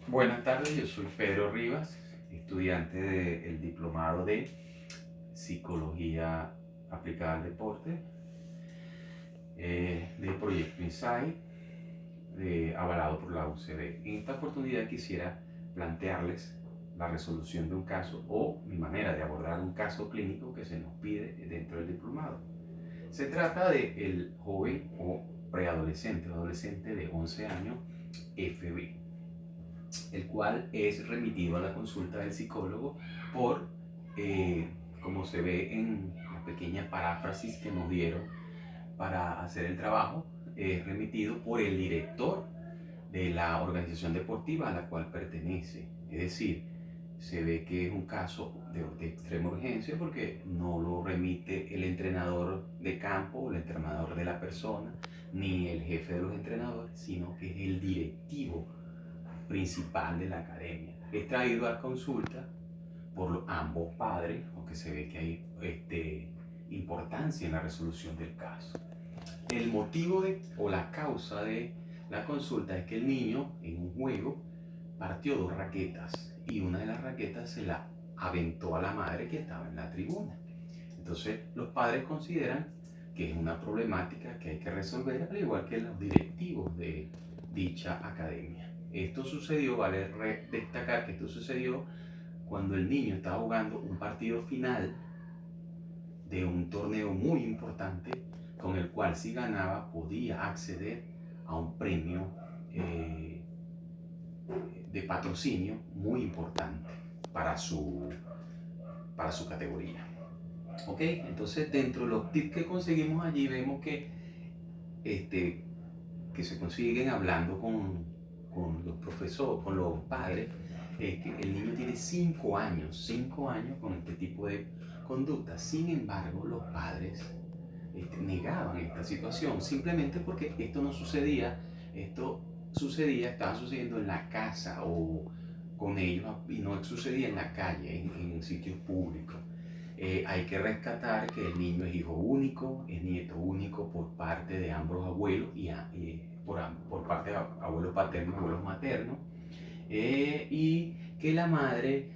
Buenas tardes, yo soy Pedro Rivas, estudiante del diplomado de Psicología Aplicada al Deporte, del Proyecto Insight, avalado por la UCB. En esta oportunidad quisiera plantearles la resolución de un caso o mi manera de abordar un caso clínico que se nos pide dentro del diplomado. Se trata del joven o preadolescente o adolescente de 11 años FB, el cual es remitido a la consulta del psicólogo por, como se ve en la pequeña paráfrasis que nos dieron para hacer el trabajo, es remitido por el director de la organización deportiva a la cual pertenece. Es decir, se ve que es un caso de extrema urgencia porque no lo remite el entrenador de campo o el entrenador de la persona, ni el jefe de los entrenadores, sino que es el directivo principal de la academia. Es traído a consulta por ambos padres, aunque se ve que hay importancia en la resolución del caso. El motivo o la causa de la consulta es que el niño en un juego partió dos raquetas y una de las raquetas se la aventó a la madre que estaba en la tribuna. Entonces los padres consideran que es una problemática que hay que resolver, al igual que los directivos de dicha academia. Esto sucedió, vale destacar que esto sucedió cuando el niño estaba jugando un partido final de un torneo muy importante, con el cual si ganaba podía acceder a un premio de patrocinio muy importante para su, para su categoría. ¿Ok? Entonces, dentro de los tips que conseguimos allí, vemos que se consiguen hablando con los profesores, con los padres, que el niño tiene 5 años con este tipo de conducta. Sin embargo, los padres negaban esta situación simplemente porque esto no sucedía, estaba sucediendo en la casa o con ellos y no sucedía en la calle, en sitios públicos. Hay que rescatar que el niño es hijo único, es nieto único por parte de ambos abuelos y por parte de abuelos paternos y abuelos maternos, y que la madre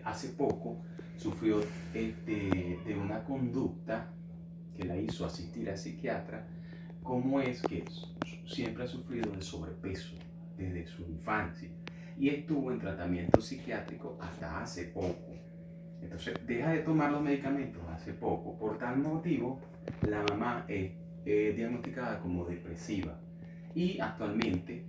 hace poco sufrió de una conducta que la hizo asistir al psiquiatra, como es que siempre ha sufrido de sobrepeso desde su infancia y estuvo en tratamiento psiquiátrico hasta hace poco. Entonces deja de tomar los medicamentos hace poco. Por tal motivo, la mamá es diagnosticada como depresiva y actualmente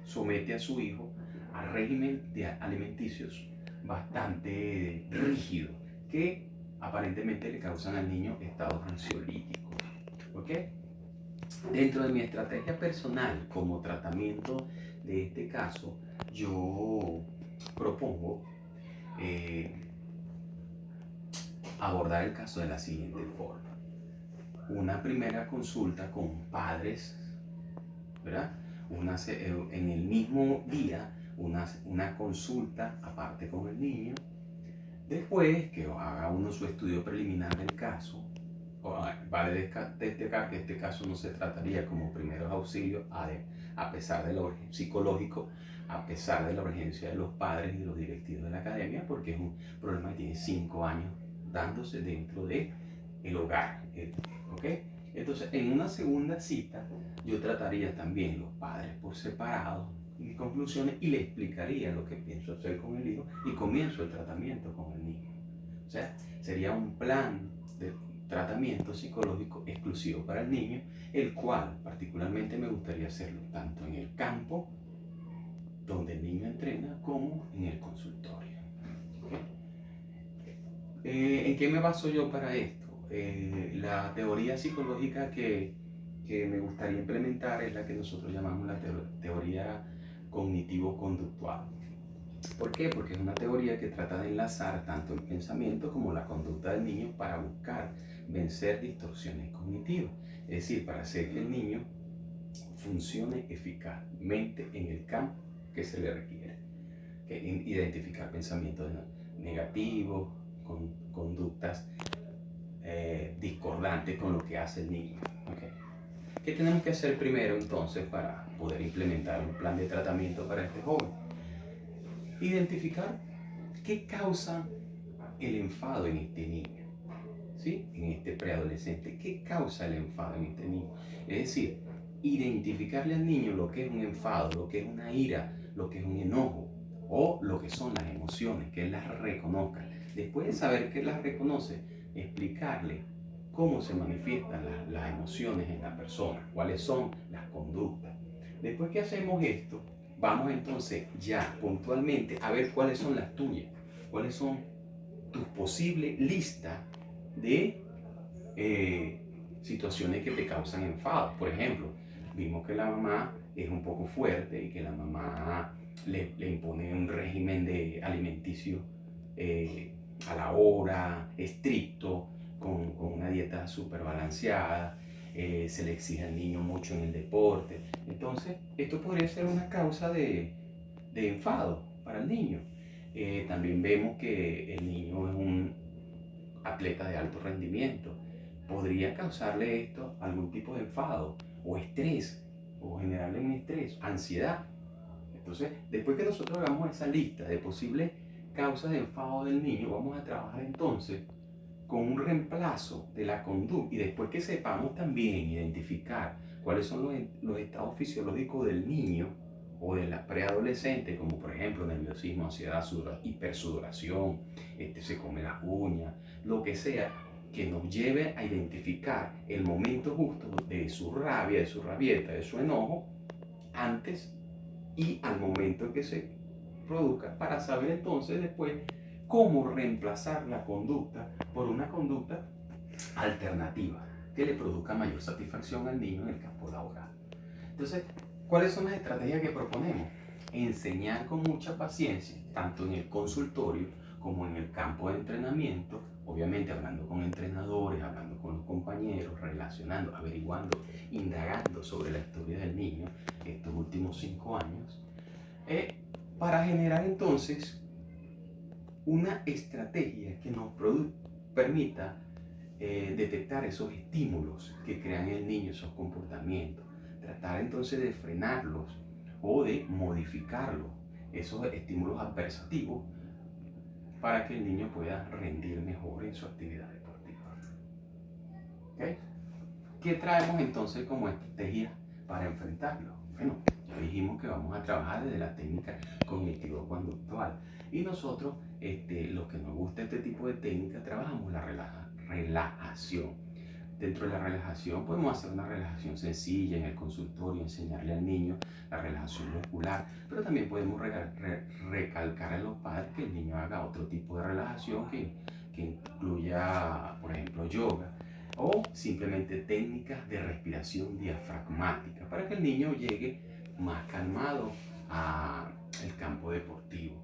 somete a su hijo a régimen de alimenticios bastante rígido que aparentemente le causan al niño estados ansiolíticos. ¿Ok? Dentro de mi estrategia personal como tratamiento de este caso, yo propongo abordar el caso de la siguiente forma. Una primera consulta con padres, ¿verdad? En el mismo día, una consulta aparte con el niño. Después que haga uno su estudio preliminar del caso, vale destacar que este caso no se trataría como primeros auxilios, a pesar de lo psicológico, a pesar de la urgencia de los padres y de los directivos de la academia, porque es un problema que tiene 5 años dándose dentro de el hogar. ¿Ok? Entonces, en una segunda cita, yo trataría también los padres por separado, mis conclusiones, y le explicaría lo que pienso hacer con el hijo y comienzo el tratamiento con el niño. O sea, sería un plan de tratamiento psicológico exclusivo para el niño, el cual particularmente me gustaría hacerlo tanto en el campo donde el niño entrena como en el consultorio. ¿Okay? ¿En qué me baso yo para esto? La teoría psicológica que me gustaría implementar es la que nosotros llamamos la teoría cognitivo-conductual. ¿Por qué? Porque es una teoría que trata de enlazar tanto el pensamiento como la conducta del niño para buscar vencer distorsiones cognitivas. Es decir, para hacer que el niño funcione eficazmente en el campo que se le requiere. Identificar pensamientos negativos, conductas discordantes con lo que hace el niño. ¿Okay? ¿Qué tenemos que hacer primero entonces para poder implementar un plan de tratamiento para este joven? Identificar qué causa el enfado en este niño, ¿sí? En este preadolescente. ¿Qué causa el enfado en este niño? Es decir, identificarle al niño lo que es un enfado, lo que es una ira, lo que es un enojo o lo que son las emociones, que él las reconozca. Después de saber que las reconoce, explicarle cómo se manifiestan las emociones en la persona, cuáles son las conductas. Después que hacemos esto, vamos entonces ya puntualmente a ver cuáles son las tuyas, cuáles son tus posibles listas de situaciones que te causan enfado. Por ejemplo, vimos que la mamá es un poco fuerte y que la mamá le impone un régimen de alimenticio a la hora, estricto, con una dieta súper balanceada, se le exige al niño mucho en el deporte. Entonces, esto podría ser una causa de enfado para el niño. También vemos que el niño es un atleta de alto rendimiento. Podría causarle esto algún tipo de enfado o estrés, o generarle un estrés, ansiedad. Entonces, después que nosotros hagamos esa lista de posibles causas de enfado del niño, vamos a trabajar entonces con un reemplazo de la conducta, y después que sepamos también identificar cuáles son los estados fisiológicos del niño o de la preadolescente, como por ejemplo nerviosismo, ansiedad, hipersudoración, se come las uñas, lo que sea, que nos lleve a identificar el momento justo de su rabia, de su rabieta, de su enojo, antes y al momento que se produzca, para saber entonces después cómo reemplazar la conducta por una conducta alternativa que le produzca mayor satisfacción al niño en el campo laboral. Entonces, ¿cuáles son las estrategias que proponemos? Enseñar con mucha paciencia, tanto en el consultorio como en el campo de entrenamiento, obviamente hablando con entrenadores, hablando con los compañeros, relacionando, averiguando, indagando sobre la historia del niño estos últimos 5 años, para generar entonces una estrategia que nos permita detectar esos estímulos que crean en el niño, esos comportamientos, tratar entonces de frenarlos o de modificarlos, esos estímulos adversativos, para que el niño pueda rendir mejor en su actividad deportiva. ¿Okay? ¿Qué traemos entonces como estrategia para enfrentarlo? Bueno, ya dijimos que vamos a trabajar desde la técnica cognitivo-conductual, y nosotros, los que nos gusta este tipo de técnica, trabajamos la relajación. Dentro de la relajación podemos hacer una relajación sencilla en el consultorio, enseñarle al niño la relajación muscular, pero también podemos recalcar a los padres que el niño haga otro tipo de relajación que incluya, por ejemplo, yoga, o simplemente técnicas de respiración diafragmática, para que el niño llegue más calmado al campo deportivo.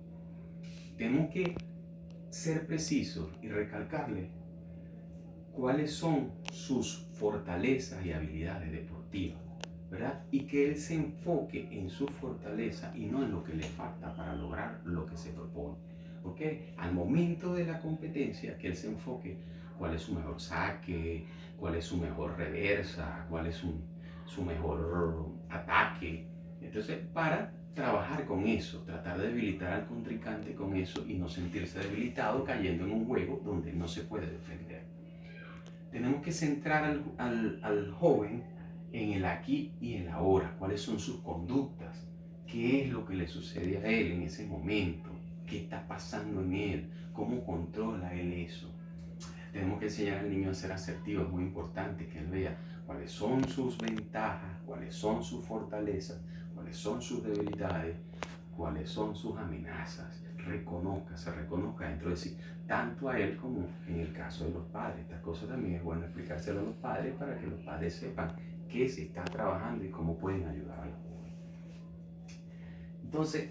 Tenemos que ser precisos y recalcarle cuáles son sus fortalezas y habilidades deportivas, ¿verdad? Y que él se enfoque en su fortaleza y no en lo que le falta para lograr lo que se propone. ¿Ok? Al momento de la competencia, que él se enfoque cuál es su mejor saque, cuál es su mejor reversa, cuál es su mejor ataque. Entonces, para trabajar con eso, tratar de debilitar al contrincante con eso y no sentirse debilitado cayendo en un juego donde no se puede defender. Tenemos que centrar al joven en el aquí y el ahora, cuáles son sus conductas, qué es lo que le sucede a él en ese momento, qué está pasando en él, cómo controla él eso. Tenemos que enseñar al niño a ser asertivo, es muy importante que él vea cuáles son sus ventajas, cuáles son sus fortalezas, cuáles son sus debilidades, cuáles son sus amenazas. Se reconozca dentro de sí, tanto a él como en el caso de los padres. Estas cosas también es bueno explicárselo a los padres para que los padres sepan qué se está trabajando y cómo pueden ayudar a los jóvenes. Entonces,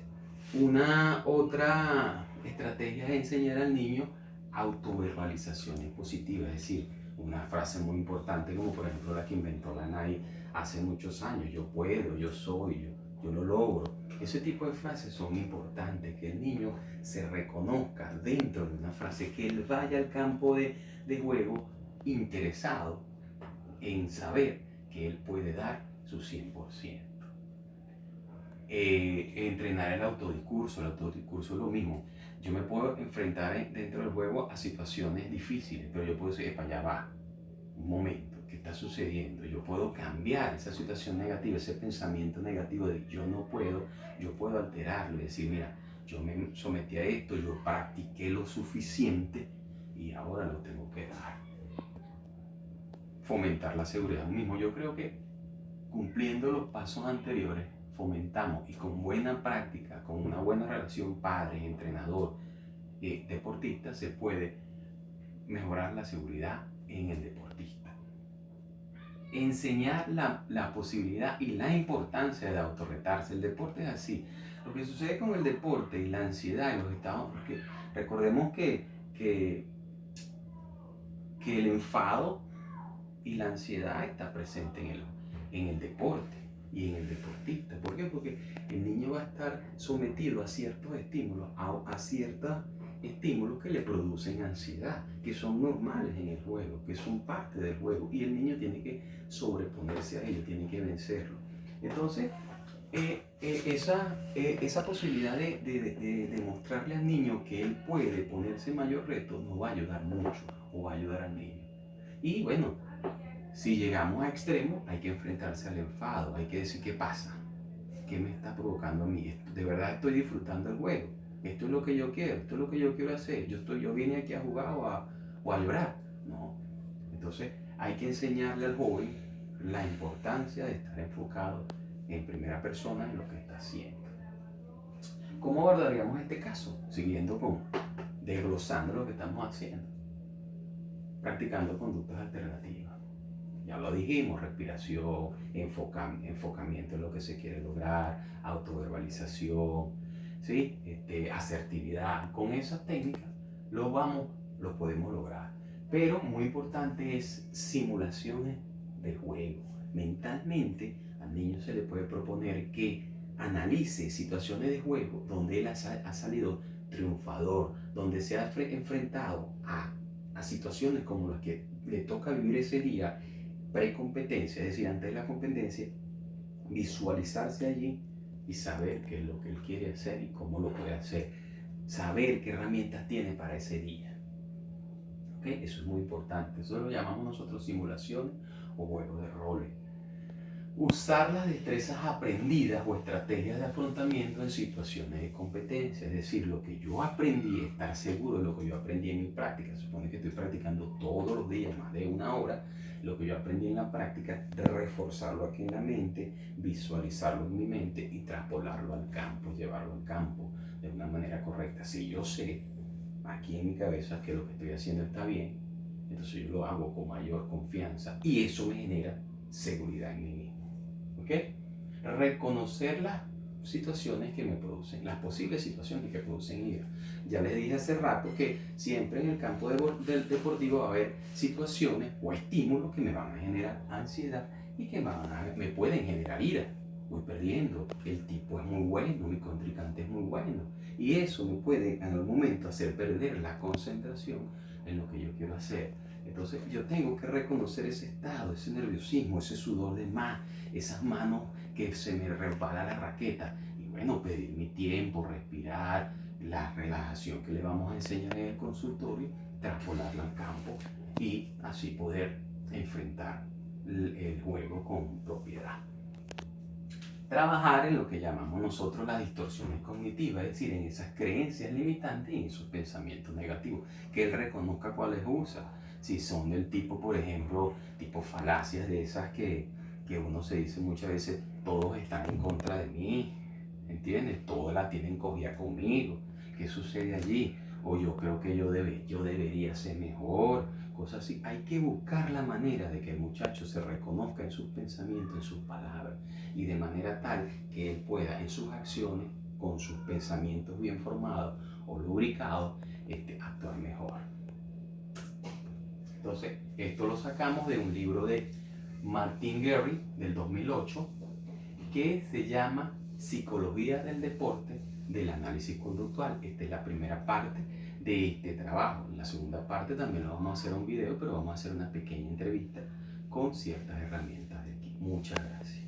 una otra estrategia es enseñar al niño autoverbalizaciones positivas, es decir, una frase muy importante como por ejemplo la que inventó la NAI hace muchos años: yo puedo, yo soy, yo lo logro. Ese tipo de frases son importantes, que el niño se reconozca dentro de una frase, que él vaya al campo de juego interesado en saber que él puede dar su 100%. Entrenar el autodiscurso es lo mismo. Yo me puedo enfrentar dentro del juego a situaciones difíciles, pero yo puedo decir, para allá va, un momento, ¿qué está sucediendo? Yo puedo cambiar esa situación negativa, ese pensamiento negativo de yo puedo alterarlo y decir, mira, yo me sometí a esto, yo practiqué lo suficiente y ahora lo tengo que dar. Fomentar la seguridad mismo. Yo creo que cumpliendo los pasos anteriores, fomentamos y con buena práctica, con una buena relación padre, entrenador, deportista, se puede mejorar la seguridad en el deportista. Enseñar la posibilidad y la importancia de autorretarse. El deporte es así. Lo que sucede con el deporte y la ansiedad en los estados, porque recordemos que el enfado y la ansiedad está presente en el deporte y en el deportista. ¿Por qué? Porque el niño va a estar sometido a ciertos estímulos, a ciertos estímulos que le producen ansiedad, que son normales en el juego, que son parte del juego, y el niño tiene que sobreponerse a ello, tiene que vencerlo. Entonces, esa posibilidad de mostrarle al niño que él puede ponerse mayor reto nos va a ayudar mucho, o va a ayudar al niño. Y bueno, si llegamos a extremos, hay que enfrentarse al enfado, hay que decir qué pasa, qué me está provocando a mí, de verdad estoy disfrutando el juego, esto es lo que yo quiero, esto es lo que yo quiero hacer, yo vine aquí a jugar o a llorar. No, entonces hay que enseñarle al joven la importancia de estar enfocado en primera persona en lo que está haciendo. ¿Cómo abordaríamos este caso? Siguiendo desglosando lo que estamos haciendo, practicando conductas alternativas. Ya lo dijimos, respiración, enfocamiento en lo que se quiere lograr, autoverbalización, ¿sí? Asertividad. Con esas técnicas lo podemos lograr. Pero muy importante es simulaciones de juego. Mentalmente al niño se le puede proponer que analice situaciones de juego donde él ha salido triunfador, donde se ha enfrentado a situaciones como las que le toca vivir ese día, precompetencia, es decir, antes de la competencia, visualizarse allí y saber qué es lo que él quiere hacer y cómo lo puede hacer, saber qué herramientas tiene para ese día. ¿Okay? Eso es muy importante, eso lo llamamos nosotros simulaciones o juegos de roles. Usar las destrezas aprendidas o estrategias de afrontamiento en situaciones de competencia, es decir, lo que yo aprendí, estar seguro de lo que yo aprendí en mi práctica. Se supone que estoy practicando todos los días más de 1 hora, lo que yo aprendí en la práctica, de reforzarlo aquí en la mente, visualizarlo en mi mente y traspolarlo al campo, llevarlo al campo de una manera correcta. Si yo sé aquí en mi cabeza que lo que estoy haciendo está bien, entonces yo lo hago con mayor confianza y eso me genera seguridad en mí mismo. ¿Okay? Reconocer las situaciones que me producen, las posibles situaciones que producen ira. Ya les dije hace rato que siempre en el campo del deportivo va a haber situaciones o estímulos que me van a generar ansiedad y que me pueden generar ira. Voy perdiendo, el tipo es muy bueno, mi contrincante es muy bueno, y eso me puede en algún momento hacer perder la concentración en lo que yo quiero hacer. Entonces yo tengo que reconocer ese estado, ese nerviosismo, ese sudor de más, esas manos que se me resbala la raqueta. Y bueno, pedir mi tiempo, respirar, la relajación que le vamos a enseñar en el consultorio, traspolarla al campo y así poder enfrentar el juego con propiedad. Trabajar en lo que llamamos nosotros las distorsiones cognitivas, es decir, en esas creencias limitantes y en esos pensamientos negativos, que él reconozca cuáles usa. Si son del tipo, por ejemplo, tipo falacias de esas que uno se dice muchas veces, todos están en contra de mí, ¿entiendes? Todos la tienen cogida conmigo. ¿Qué sucede allí? O yo creo que yo debería ser mejor, cosas así. Hay que buscar la manera de que el muchacho se reconozca en sus pensamientos, en sus palabras, y de manera tal que él pueda en sus acciones, con sus pensamientos bien formados o lubricados, actuar mejor. Entonces, esto lo sacamos de un libro de Martin Gary del 2008 que se llama Psicología del Deporte del Análisis Conductual. Esta es la primera parte de este trabajo. En la segunda parte también lo vamos a hacer un video, pero vamos a hacer una pequeña entrevista con ciertas herramientas de aquí. Muchas gracias.